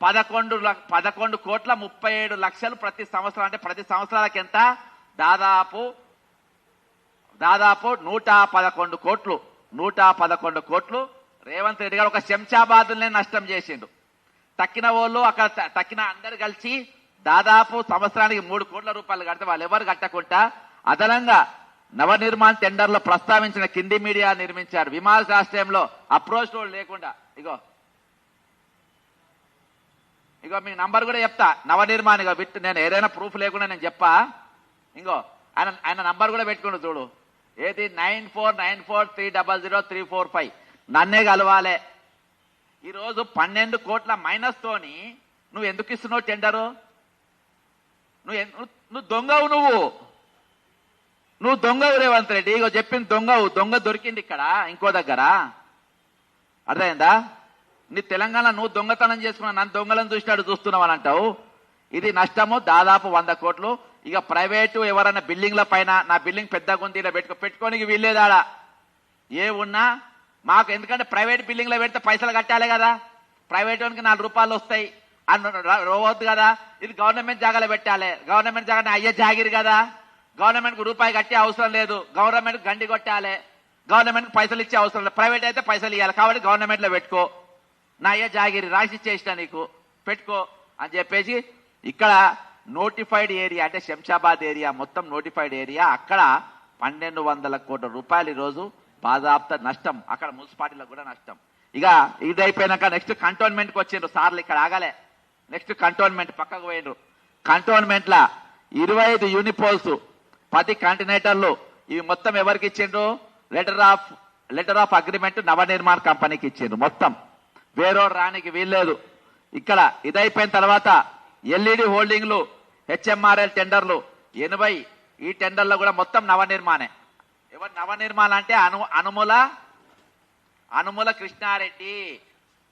11 కోట్ల 37 లక్షలు ప్రతి సంవత్సరం. అంటే ప్రతి సంవత్సరాలకు ఎంత? దాదాపు 111 కోట్లు. 111 కోట్లు రేవంత్ రెడ్డి గారు ఒక శంషాబాద్నే నష్టం చేసిండు. తక్కిన వాళ్ళు అక్కడ తక్కిన అందరు కలిసి దాదాపు సంవత్సరానికి 3 కోట్ల రూపాయలు కడితే వాళ్ళు ఎవరు కట్టకుండా అదనంగా నవనిర్మాణ టెండర్లో ప్రస్తావించిన కింది మీడియా నిర్మించారు. విమానాశ్రయంలో అప్రోచ్ రోడ్ లేకుండా. ఇగో మీ నంబర్ కూడా చెప్తా. నవనిర్మాణ విత్ నేను ఏదైనా ప్రూఫ్ లేకుండా నేను చెప్పా. ఇంకో ఆయన నంబర్ కూడా పెట్టుకుంటూ చూడు. ఏది 9494300345. నన్నే కలవాలే. ఈరోజు 12 కోట్ల మైనస్ తోని నువ్వు ఎందుకు ఇస్తున్నావు టెండరు? నువ్వు దొంగవు. నువ్వు దొంగవు రేవంత్ రెడ్డి. ఇగో చెప్పింది దొంగవు. దొంగ దొరికింది ఇక్కడ ఇంకో దగ్గర. అర్థమైందా? నీ తెలంగాణ నువ్వు దొంగతనం చేసుకున్నావు, నన్ను దొంగలను చూసినాడు చూస్తున్నావు అని అంటావు. ఇది నష్టము దాదాపు 100 కోట్లు. ఇక ప్రైవేటు ఎవరైనా బిల్డింగ్ల పైన నా బిల్డింగ్ పెద్దగా ఉంది ఇలా పెట్టుకోనికి వీల్లేదాడా ఏ ఉన్నా మాకు. ఎందుకంటే ప్రైవేట్ బిల్డింగ్లో పెడితే పైసలు కట్టాలి కదా. ప్రైవేట్ వానికి 4 రూపాయలు వస్తాయి రోవద్దు కదా. ఇది గవర్నమెంట్ జాగాలో పెట్టాలి. గవర్నమెంట్ జాగా అయ్యే జాగిరి కదా. గవర్నమెంట్కి రూపాయి కట్టే అవసరం లేదు. గవర్నమెంట్ గండి కొట్టాలి. గవర్నమెంట్కి పైసలు ఇచ్చే అవసరం లేదు. ప్రైవేట్ అయితే పైసలు ఇవ్వాలి. కాబట్టి గవర్నమెంట్లో పెట్టుకో. నా అయ్యే జాగిరి రాసి ఇచ్చేసిన నీకు పెట్టుకో అని చెప్పేసి ఇక్కడ నోటిఫైడ్ ఏరియా అంటే శంషాబాద్ ఏరియా మొత్తం నోటిఫైడ్ ఏరియా. అక్కడ 1200 కోట్ల రూపాయలు ఈరోజు బాధాప్త నష్టం. అక్కడ మున్సిపాలిటీలకు కూడా నష్టం. ఇక ఇది అయిపోయినాక నెక్స్ట్ కంటోన్మెంట్కి వచ్చిండ్రు సార్లు. ఇక్కడ ఆగలే. నెక్స్ట్ కంటోన్మెంట్ పక్కకు పోయిండ్రు. కంటోన్మెంట్ల 25 యూనిపోల్స్ 10 కంటినేటర్లు ఇవి మొత్తం ఎవరికి ఇచ్చిండ్రు? లెటర్ ఆఫ్ అగ్రిమెంట్ నవనిర్మాణ కంపెనీకి ఇచ్చిండ్రు. మొత్తం వేరేవాడు రానికి వీల్లేదు. ఇక్కడ ఇదైపోయిన తర్వాత ఎల్ఈడి హోల్డింగ్లు హెచ్ఎంఆర్ఎల్ టెండర్లు 80. ఈ టెండర్లో కూడా మొత్తం నవనిర్మాణే. ఎవరు నవనిర్మాణ అంటే అనుముల కృష్ణారెడ్డి.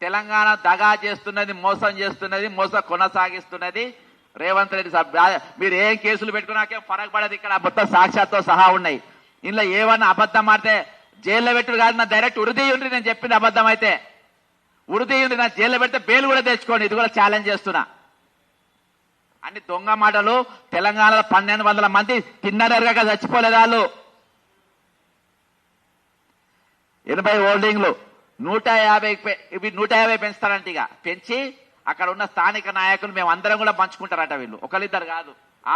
తెలంగాణ దగా చేస్తున్నది, మోసం చేస్తున్నది, మోసం కొనసాగిస్తున్నది రేవంత్ రెడ్డి సాబ్. మీరు ఏం కేసులు పెట్టుకున్నాకేం ఫరక్ పడదు. ఇక్కడ మొత్తం సాక్ష్యాలతో సహా ఉన్నాయి. ఇందులో ఏమన్నా అబద్ధం ఆడితే జైల్లో పెట్టుడు కాదు. నా డైరెక్ట్ ఉరిదీయుండ్రి. నేను చెప్పింది అబద్ధం అయితే ఉరిదీయుండ్రి. నా జైల్లో పెడితే బెయిల్ కూడా తెచ్చుకోండి. ఇది కూడా ఛాలెంజ్ చేస్తున్నా. అన్ని దొంగ మాటలు. తెలంగాణలో 1200 మంది తిన్నరగా చచ్చిపోలేదు వాళ్ళు. 80 హోల్డింగ్లు 150 ఇవి 150 పెంచుతారంట. ఇక పెంచి అక్కడ ఉన్న స్థానిక నాయకులు మేము అందరం కూడా పంచుకుంటారట. వీళ్ళు ఒకరిద్దరు కాదు,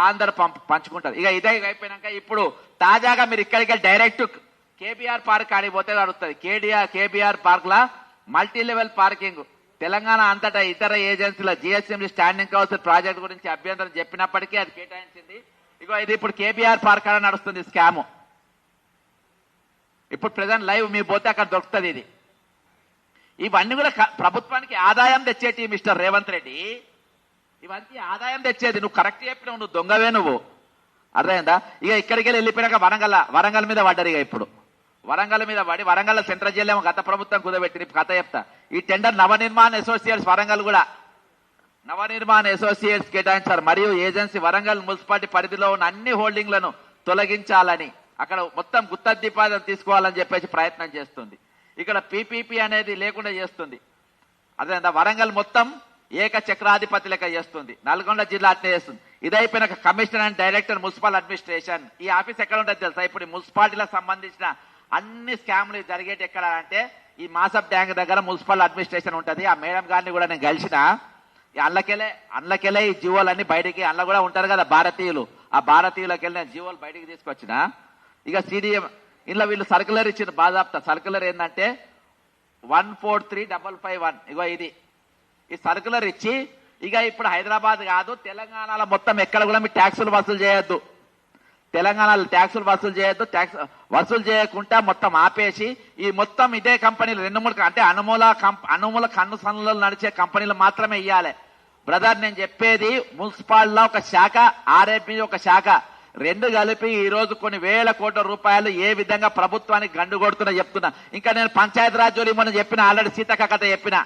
అందరు పంచుకుంటారు. ఇక ఇదే అయిపోయినాక ఇప్పుడు తాజాగా మీరు ఇక్కడికి డైరెక్ట్ కేబీఆర్ పార్క్ ఆడిపోతే నడుస్తుంది. కేబీఆర్ పార్క్ లా మల్టీ లెవెల్ పార్కింగ్. తెలంగాణ అంతటా ఇతర ఏజెన్సీల జిహెచ్ఎంసీ స్టాండింగ్ కౌన్సిల్ ప్రాజెక్ట్ గురించి అభ్యంతరం చెప్పినప్పటికీ అది కేటాయించింది. ఇగో ఇది ఇప్పుడు కేబీఆర్ పార్క్ అని నడుస్తుంది స్కామ్. ఇప్పుడు ప్రజెంట్ లైవ్ మీ పోతే అక్కడ దొరుకుతుంది. ఇది ఇవన్నీ కూడా ప్రభుత్వానికి ఆదాయం తెచ్చేటి మిస్టర్ రేవంత్ రెడ్డి. ఇవన్నీ ఆదాయం తెచ్చేది. నువ్వు కరెక్ట్ చెప్పినావు. నువ్వు దొంగవే నువ్వు. అర్థమైందా? ఇక ఇక్కడికి వెళ్ళిపోయినాక వరంగల్ మీద పడ్డారు. ఇక ఇప్పుడు వరంగల్ మీద పడి వరంగల్ సెంట్రల్ జైలు ఏమో గత ప్రభుత్వం కుదబెట్టి కథ చెప్తా. ఈ టెండర్ నవనిర్మాణ అసోసియేట్స్ వరంగల్ కూడా నవనిర్మాణ అసోసియేట్స్ కేటాయించారు. మరియు ఏజెన్సీ వరంగల్ మున్సిపాలిటీ పరిధిలో ఉన్న అన్ని హోల్డింగ్లను తొలగించాలని అక్కడ మొత్తం గుత్తద్దిపాదం తీసుకోవాలని చెప్పేసి ప్రయత్నం చేస్తుంది. ఇక్కడ పీపీపీ అనేది లేకుండా చేస్తుంది. అదేందా వరంగల్ మొత్తం ఏకచక్రాధిపతి లెక్క చేస్తుంది. నల్గొండ జిల్లా అట్నే చేస్తుంది. ఇదైపోయినాక commissioner and director municipal administration. ఈ ఆఫీస్ ఎక్కడ ఉంటుంది తెలుసా? ఇప్పుడు మున్సిపాలిటీలకు సంబంధించిన అన్ని స్కామ్లు జరిగేటి ఎక్కడ అంటే ఈ మాసప్ ట్యాంక్ దగ్గర మున్సిపల్ అడ్మినిస్ట్రేషన్ ఉంటుంది. ఆ మేడం గారిని కూడా నేను కలిసిన. అందులోకెళ్ళే ఈ జీవోలన్నీ బయటికి అందులో కూడా ఉంటారు కదా భారతీయులు. ఆ భారతీయులకి వెళ్ళి నేను జీవోలు బయటికి తీసుకొచ్చిన. ఇక సిడిఎం ఇంట్లో వీళ్ళు సర్కులర్ ఇచ్చిన బాధాప్తా. సర్కులర్ ఏంటంటే 143551. ఇగో ఇది ఈ సర్కులర్ ఇచ్చి ఇక ఇప్పుడు హైదరాబాద్ కాదు తెలంగాణలో మొత్తం ఎక్కడ కూడా మీరు ట్యాక్సులు వసూలు చేయొద్దు. తెలంగాణలో ట్యాక్సులు వసూలు చేయొద్దు. ట్యాక్స్ వసూలు చేయకుండా మొత్తం ఆపేసి ఈ మొత్తం ఇదే కంపెనీలు 2-3 అంటే అనుమూల కన్ను సన్నులు నడిచే కంపెనీలు మాత్రమే ఇవ్వాలి. బ్రదర్ నేను చెప్పేది మున్సిపాలిటీలో ఒక శాఖ, ఆర్ఎంపీ ఒక శాఖ, 2 కలిపి ఈ రోజు కొన్ని వేల కోట్ల రూపాయలు ఏ విధంగా ప్రభుత్వానికి గండు కొడుతున్నా చెప్తున్నా. ఇంకా నేను పంచాయతీ రాజ్ జోలి మొన్న చెప్పిన, ఆల్రెడీ సీతక్క కథ చెప్పిన.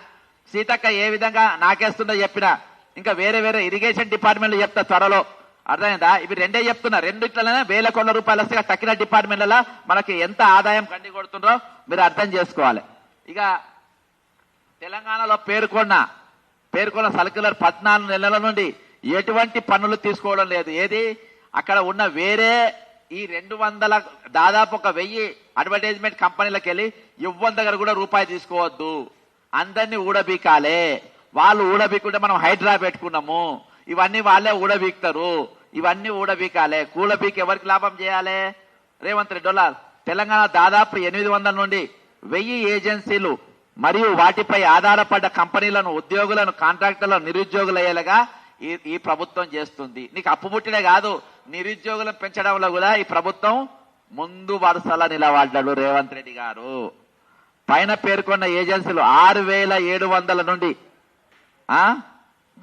సీతక్క ఏ విధంగా నాకేస్తుందో చెప్పిన. ఇంకా వేరే ఇరిగేషన్ డిపార్ట్మెంట్లు చెప్తా త్వరలో. అర్థమైందా? ఇవి 2 చెప్తున్నా. 2 వేల కోట్ల రూపాయలు వస్తే తక్కిన డిపార్ట్మెంట్లలో మనకి ఎంత ఆదాయం గండి కొడుతుండ్రో మీరు అర్థం చేసుకోవాలి. ఇక తెలంగాణలో పేర్కొన్న పేర్కొన్న సర్క్యులర్ 14 నెలల నుండి ఎటువంటి పన్నులు తీసుకోవడం లేదు. ఏది అక్కడ ఉన్న వేరే ఈ 200 దాదాపు 1000 అడ్వర్టైజ్మెంట్ కంపెనీలకు వెళ్ళి ఇవ్వని దగ్గర కూడా రూపాయి తీసుకోవద్దు. అందరినీ ఊడబీకాలే. వాళ్ళు ఊడబీకుంటే మనం హైడ్రా పెట్టుకున్నాము. ఇవన్నీ వాళ్ళే ఊడబీక్తారు. ఇవన్నీ ఊడబీకాలే. కూడబీకి ఎవరికి లాభం చేయాలి? రేవంత్ రెడ్డి డొల్లార్. తెలంగాణ దాదాపు 800 నుండి 1000 ఏజెన్సీలు మరియు వాటిపై ఆధారపడ్డ కంపెనీలను, ఉద్యోగులను, కాంట్రాక్టర్లను నిరుద్యోగులయ్యేలాగా ఈ ప్రభుత్వం చేస్తుంది. నీకు అప్పు పుట్టినే కాదు, నిరుద్యోగులను పెంచడంలో కూడా ఈ ప్రభుత్వం ముందు వరుసలా నిలబడ్డాడు రేవంత్ రెడ్డి గారు. పైన పేర్కొన్న ఏజెన్సీలు 6700 నుండి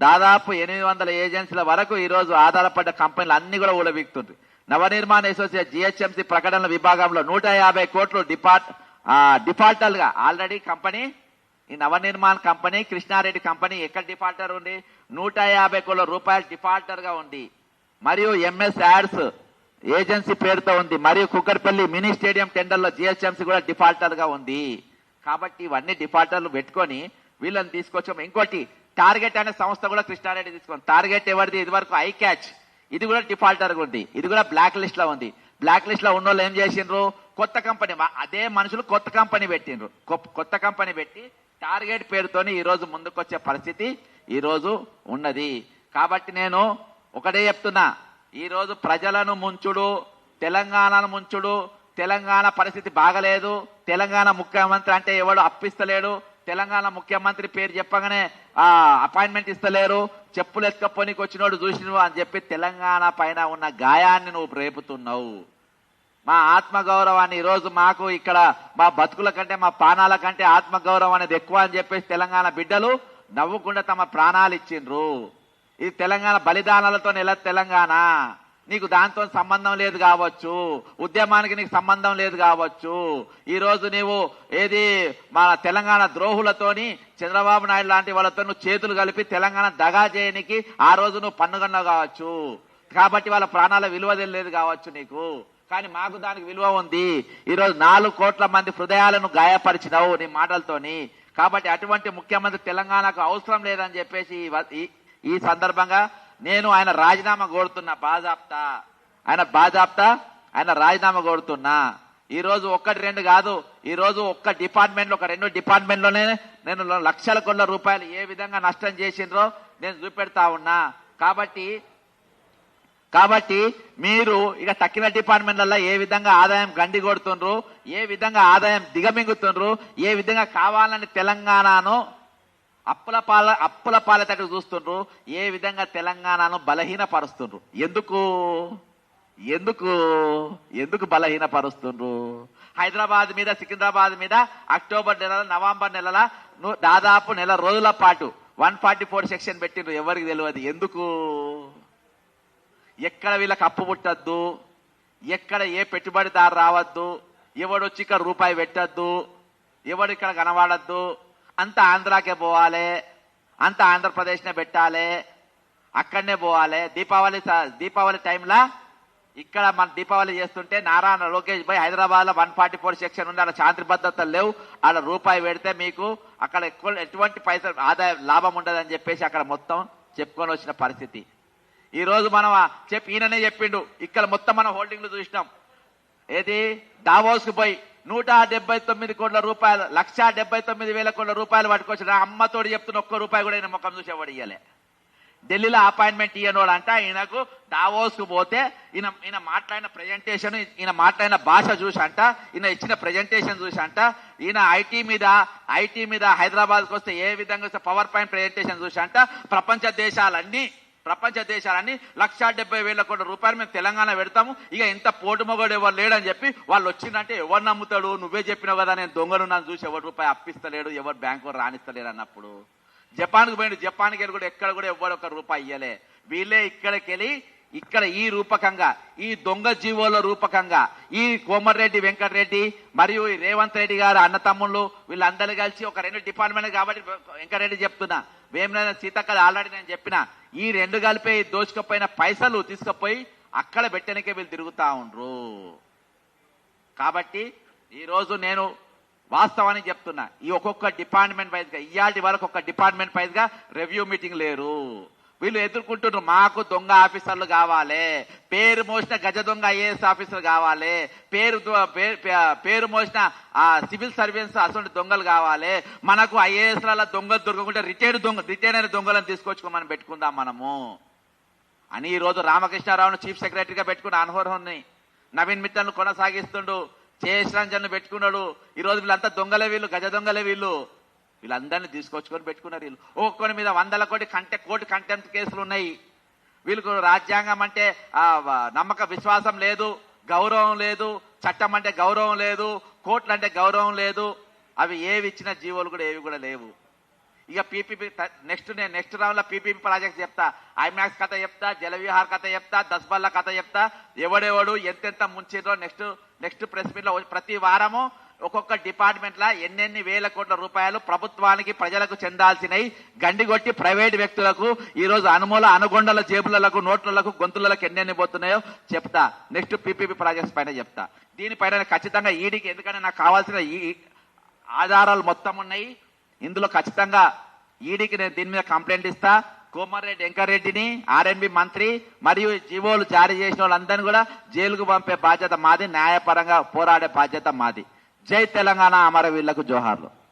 దాదాపు 800 ఏజెన్సీల వరకు ఈ రోజు ఆధారపడ్డ కంపెనీలు అన్ని కూడా ఊడబీక్తుంది. నవనిర్మాణ అసోసియేషన్ జిహెచ్ఎంసీ ప్రకటనల విభాగంలో 150 కోట్లు డిఫాల్టర్ గా ఆల్రెడీ కంపెనీ, ఈ నవనిర్మాణ కంపెనీ, కృష్ణారెడ్డి కంపెనీ ఎక్కడ డిఫాల్టర్ ఉంది? 150 కోట్ల రూపాయలు డిఫాల్టర్ గా ఉంది. మరియు ఎంఎస్ యాడ్స్ ఏజెన్సీ పేరుతో ఉంది. మరియు కుక్కర్పల్లి మినీ స్టేడియం టెండర్లో జిహెచ్ఎంసీ కూడా డిఫాల్టర్ గా ఉంది. కాబట్టి ఇవన్నీ డిఫాల్టర్లు పెట్టుకొని వీళ్ళని తీసుకొచ్చాము. ఇంకోటి టార్గెట్ అనే సంస్థ కూడా కృష్ణారెడ్డి తీసుకుంది. టార్గెట్ ఎవరిది? ఇది వరకు ఐ క్యాచ్, ఇది కూడా డిఫాల్టర్ గా ఉంది. ఇది కూడా బ్లాక్ లిస్ట్ లో ఉంది. బ్లాక్ లిస్ట్ లో ఉన్న వాళ్ళు ఏం చేసిండ్రు? కొత్త కంపెనీ, అదే మనుషులు కొత్త కంపెనీ పెట్టిండ్రు. కొత్త కంపెనీ పెట్టి టార్గెట్ పేరుతోని ఈ రోజు ముందుకొచ్చే పరిస్థితి ఈ రోజు ఉన్నది. కాబట్టి నేను ఒకటే చెప్తున్నా, ఈ రోజు ప్రజలను ముంచుడు, తెలంగాణను ముంచుడు, తెలంగాణ పరిస్థితి బాగలేదు, తెలంగాణ ముఖ్యమంత్రి అంటే ఎవడు అప్పిస్తలేడు, తెలంగాణ ముఖ్యమంత్రి పేరు చెప్పగానే అపాయింట్మెంట్ ఇస్తలేరు, చెప్పులు ఎత్తుకపోనికి వచ్చినోడు చూసినవు అని చెప్పి తెలంగాణ పైన ఉన్న గాయాన్ని నువ్వు రేపుతున్నావు. మా ఆత్మగౌరవాన్ని ఈరోజు మాకు ఇక్కడ మా బతుకుల కంటే, మా ప్రాణాల కంటే ఆత్మగౌరవం అనేది ఎక్కువ అని చెప్పేసి తెలంగాణ బిడ్డలు నవ్వుకుండా తమ ప్రాణాలు ఇచ్చిండ్రు. ఇది తెలంగాణ బలిదానాలతో నెల తెలంగాణ. నీకు దాంతో సంబంధం లేదు కావచ్చు, ఉద్యమానికి నీకు సంబంధం లేదు కావచ్చు. ఈ రోజు నీవు ఏది మన తెలంగాణ ద్రోహులతోని, చంద్రబాబు నాయుడు లాంటి వాళ్ళతో నువ్వు చేతులు కలిపి తెలంగాణ దగా చేయనికి ఆ రోజు నువ్వు పన్నుగన్నావు కావచ్చు. కాబట్టి వాళ్ళ ప్రాణాల విలువ తెలియదు కావచ్చు నీకు, కానీ మాకు దానికి విలువ ఉంది. ఈరోజు 4 కోట్ల మంది హృదయాలను గాయపరిచినావు నీ మాటలతోని. కాబట్టి అటువంటి ముఖ్యమంత్రి తెలంగాణకు అవసరం లేదని చెప్పేసి ఈ సందర్భంగా నేను ఆయన రాజీనామా కోరుతున్నా. ఆయన రాజీనామా కోరుతున్నా. ఈ రోజు 1-2 కాదు, ఈ రోజు ఒక్క డిపార్ట్మెంట్ లో, 2 డిపార్ట్మెంట్ లోనే నేను లక్షల కోట్ల రూపాయలు ఏ విధంగా నష్టం చేసిండ్రో నేను చూపెడతా ఉన్నా. కాబట్టి మీరు ఇక తక్కిన డిపార్ట్మెంట్లలో ఏ విధంగా ఆదాయం గండి కొడుతుండ్రు, ఏ విధంగా ఆదాయం దిగమింగుతుండ్రు, ఏ విధంగా కావాలని తెలంగాణను అప్పుల పాలతట్టు చూస్తుండ్రు, ఏ విధంగా తెలంగాణను బలహీనపరుస్తుండ్రు. ఎందుకు బలహీనపరుస్తుండ్రు? హైదరాబాద్ మీద, సికింద్రాబాద్ మీద అక్టోబర్ నెల, నవంబర్ నెలల దాదాపు నెల రోజుల పాటు 144 సెక్షన్ పెట్టిండ్రు. ఎవరికి తెలియదు ఎందుకు? ఎక్కడ వీళ్ళకి అప్పు పుట్టద్దు, ఎక్కడ ఏ పెట్టుబడిదారు రావద్దు, ఎవడొచ్చి ఇక్కడ రూపాయి పెట్టద్దు, ఎవడు ఇక్కడ కనబడద్దు, అంత ఆంధ్రాకే పోవాలి, అంత ఆంధ్రప్రదేశ్నే పెట్టాలి, అక్కడనే పోవాలి. దీపావళి టైంలో ఇక్కడ మన దీపావళి చేస్తుంటే నారాయణ లోకేష్ భాయ్ హైదరాబాద్ లో 144 సెక్షన్ ఉంది, అక్కడ శాంతి భద్రతలు లేవు, ఆడ రూపాయి పెడితే మీకు అక్కడ ఎటువంటి పైసలు ఆదాయం లాభం ఉండదని చెప్పేసి అక్కడ మొత్తం చెప్పుకొని వచ్చిన పరిస్థితి. ఈ రోజు మనం ఈయననే చెప్పిండు, ఇక్కడ మొత్తం మనం హోల్డింగ్లు చూసినాం. ఏది దావోస్ కు పోయి 179 కోట్ల రూపాయలు, 1,79,000 కోట్ల రూపాయలు పట్టుకొచ్చిన అమ్మతోడు చెప్తున్న ఒక్క రూపాయి కూడా ఈయన ముఖం చూసేవాడు ఇయ్యలే. ఢిల్లీలో అపాయింట్మెంట్ ఇయ్యనోడు అంట ఈయనకు దావోస్ కు పోతే ఈయన మాట్లాడిన ప్రెజెంటేషన్, ఈయన మాట్లాడిన భాష చూసి అంట, ఈయన ఇచ్చిన ప్రెజెంటేషన్ చూసి అంట, ఈయన ఐటీ మీద హైదరాబాద్కి వస్తే ఏ విధంగా పవర్ పాయింట్ ప్రెజెంటేషన్ చూసి అంట, ప్రపంచ దేశాలన్నీ 1,70,000 కోట్ల రూపాయలు మేము తెలంగాణ పెడతాము, ఇక ఇంత పోటు మొగడు ఎవరు లేడని చెప్పి వాళ్ళు వచ్చిందంటే ఎవరు నమ్ముతాడు? నువ్వే చెప్పినావు కదా నేను దొంగను నన్ను చూసి ఎవరు రూపాయి అప్పిస్తలేడు, ఎవరు బ్యాంకు రాణిస్తలేడు అన్నప్పుడు. జపాన్కు పోయిండు, జపాన్కి వెళ్ళి కూడా ఎక్కడ కూడా ఎవరు 1 రూపాయి ఇయ్యలే. వీళ్ళే ఇక్కడికి వెళ్ళి ఇక్కడ ఈ రూపకంగా, ఈ దొంగ జీవోల రూపకంగా ఈ కోమటిరెడ్డి వెంకటరెడ్డి మరియు ఈ రేవంత్ రెడ్డి గారు అన్నతమ్ముళ్ళు వీళ్ళందరూ కలిసి ఒక 2 డిపార్ట్మెంట్ కాబట్టి వెంకటరెడ్డి చెప్తున్నా, వేమిరెడ్డి సీతక్క ఆల్రెడీ నేను చెప్పిన, ఈ 2 కలిపి దోచుకపోయిన పైసలు తీసుకుపోయి అక్కడ పెట్టడానికే వీళ్ళు తిరుగుతా ఉండ్రు. కాబట్టి ఈరోజు నేను వాస్తవానికి చెప్తున్నా. ఈ ఒక్కొక్క డిపార్ట్మెంట్ వైజ్ గా ఇయాటి వరకు ఒక డిపార్ట్మెంట్ వైజ్ గా రివ్యూ మీటింగ్ లేరు. వీళ్ళు ఎదుర్కొంటున్నారు, మాకు దొంగ ఆఫీసర్లు కావాలి, పేరు మోసిన గజ దొంగ ఐఏఎస్ ఆఫీసర్ కావాలి, పేరు మోసిన సివిల్ సర్వీస్ అసలు దొంగలు కావాలి, మనకు ఐఏఎస్ ల దొంగలు దొరకకుంటే రిటైర్డ్ అయిన దొంగలను తీసుకొచ్చుకోమని పెట్టుకుందాం మనము అని ఈ రోజు రామకృష్ణారావును చీఫ్ సెక్రటరీగా పెట్టుకున్న అన్హోర్ని, నవీన్ మిత్తల్ను కొనసాగిస్తుండు, రంజన్ పెట్టుకున్నాడు. ఈ రోజు వీళ్ళంతా దొంగలే, వీళ్ళు గజ దొంగలే, వీళ్ళందరినీ తీసుకొచ్చుకొని పెట్టుకున్నారు. వీళ్ళు ఒక్కొక్కరి మీద 100 కోటి కంటెంప్ట్ కేసులు ఉన్నాయి. వీళ్ళకు రాజ్యాంగం అంటే నమ్మక విశ్వాసం లేదు, గౌరవం లేదు, చట్టం అంటే గౌరవం లేదు, కోర్టులు అంటే గౌరవం లేదు. అవి ఏవి ఇచ్చిన జీవోలు కూడా ఏవి కూడా లేవు. ఇక పీపీపీ నెక్స్ట్ రౌండ్ లో పీపీపీ ప్రాజెక్ట్ చెప్తా, ఐమాక్స్ కథ చెప్తా, జలవిహార్ కథ చెప్తా, దస్బల్లా కథ చెప్తా, ఎవడెవడు ఎంతెంత ముంచిరో నెక్స్ట్ ప్రెస్ మీట్ లో ప్రతి వారము ఒక్కొక్క డిపార్ట్మెంట్ లా ఎన్నెన్ని వేల కోట్ల రూపాయలు ప్రభుత్వానికి ప్రజలకు చెందాల్సినవి గండిగొట్టి ప్రైవేట్ వ్యక్తులకు ఈ రోజు అనుగొండల జేబులకు నోట్లకు గొంతులకు ఎన్నెన్ని పోతున్నాయో చెప్తా. నెక్స్ట్ పీపీపీ ప్రాజెక్ట్స్ పైన చెప్తా. దీనిపైన ఖచ్చితంగా ఈడీకి, ఎందుకంటే నాకు కావాల్సిన ఈ ఆధారాలు మొత్తం ఉన్నాయి. ఇందులో ఖచ్చితంగా ఈడీకి నేను దీని మీద కంప్లైంట్ ఇస్తా. కోమారెడ్డి వెంకరెడ్డిని, ఆర్ఎన్బి మంత్రి మరియు జీవోలు జారీ చేసిన వాళ్ళందరినీ కూడా జైలుకు పంపే బాధ్యత మాది, న్యాయపరంగా పోరాడే బాధ్యత మాది. జై తెలంగాణ, అమరవీరులకు జోహార్లు.